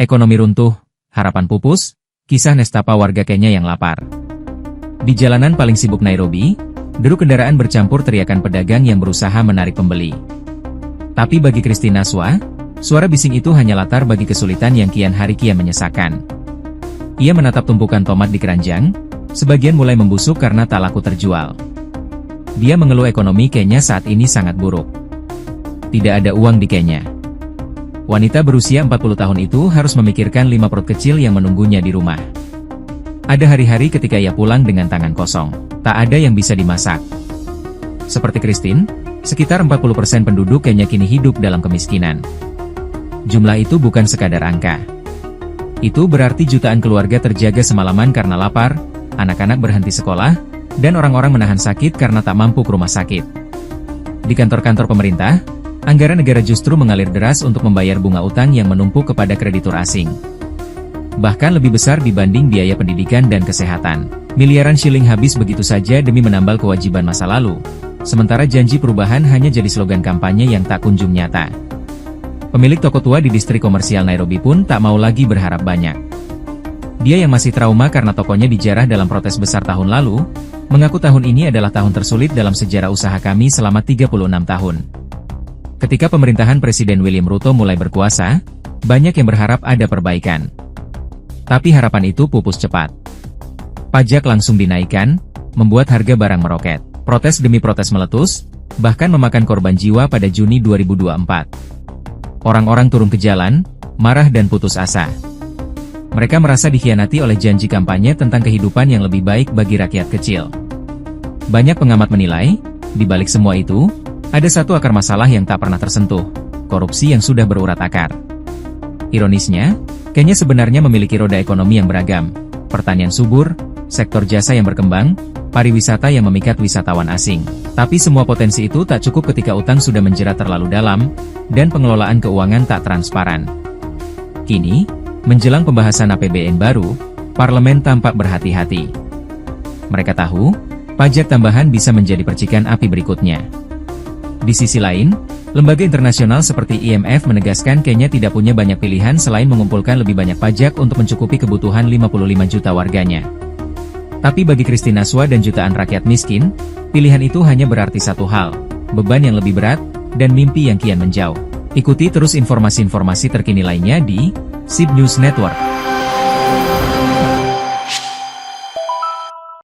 Ekonomi runtuh, harapan pupus, kisah nestapa warga Kenya yang lapar. Di jalanan paling sibuk Nairobi, deru kendaraan bercampur teriakan pedagang yang berusaha menarik pembeli. Tapi bagi Christine Naswa, suara bising itu hanya latar bagi kesulitan yang kian hari kian menyesakan. Ia menatap tumpukan tomat di keranjang, sebagian mulai membusuk karena tak laku terjual. Dia mengeluh ekonomi Kenya saat ini sangat buruk. Tidak ada uang di Kenya. Wanita berusia 40 tahun itu harus memikirkan 5 perut kecil yang menunggunya di rumah. Ada hari-hari ketika ia pulang dengan tangan kosong. Tak ada yang bisa dimasak. Seperti Christine, sekitar 40% penduduk Kenya kini hidup dalam kemiskinan. Jumlah itu bukan sekadar angka. Itu berarti jutaan keluarga terjaga semalaman karena lapar, anak-anak berhenti sekolah, dan orang-orang menahan sakit karena tak mampu ke rumah sakit. Di kantor-kantor pemerintah, anggaran negara justru mengalir deras untuk membayar bunga utang yang menumpuk kepada kreditur asing. Bahkan lebih besar dibanding biaya pendidikan dan kesehatan. Miliaran shilling habis begitu saja demi menambal kewajiban masa lalu. Sementara janji perubahan hanya jadi slogan kampanye yang tak kunjung nyata. Pemilik toko tua di distrik komersial Nairobi pun tak mau lagi berharap banyak. Dia yang masih trauma karena tokonya dijarah dalam protes besar tahun lalu, mengaku tahun ini adalah tahun tersulit dalam sejarah usaha kami selama 36 tahun. Ketika pemerintahan Presiden William Ruto mulai berkuasa, banyak yang berharap ada perbaikan. Tapi harapan itu pupus cepat. Pajak langsung dinaikkan, membuat harga barang meroket. Protes demi protes meletus, bahkan memakan korban jiwa pada Juni 2024. Orang-orang turun ke jalan, marah dan putus asa. Mereka merasa dikhianati oleh janji kampanye tentang kehidupan yang lebih baik bagi rakyat kecil. Banyak pengamat menilai, di balik semua itu, ada satu akar masalah yang tak pernah tersentuh, korupsi yang sudah berurat akar. Ironisnya, Kenya sebenarnya memiliki roda ekonomi yang beragam, pertanian subur, sektor jasa yang berkembang, pariwisata yang memikat wisatawan asing. Tapi semua potensi itu tak cukup ketika utang sudah menjerat terlalu dalam, dan pengelolaan keuangan tak transparan. Kini, menjelang pembahasan APBN baru, parlemen tampak berhati-hati. Mereka tahu, pajak tambahan bisa menjadi percikan api berikutnya. Di sisi lain, lembaga internasional seperti IMF menegaskan Kenya tidak punya banyak pilihan selain mengumpulkan lebih banyak pajak untuk mencukupi kebutuhan 55 juta warganya. Tapi bagi Christine Naswa dan jutaan rakyat miskin, pilihan itu hanya berarti satu hal, beban yang lebih berat, dan mimpi yang kian menjauh. Ikuti terus informasi-informasi terkini lainnya di SIB News Network.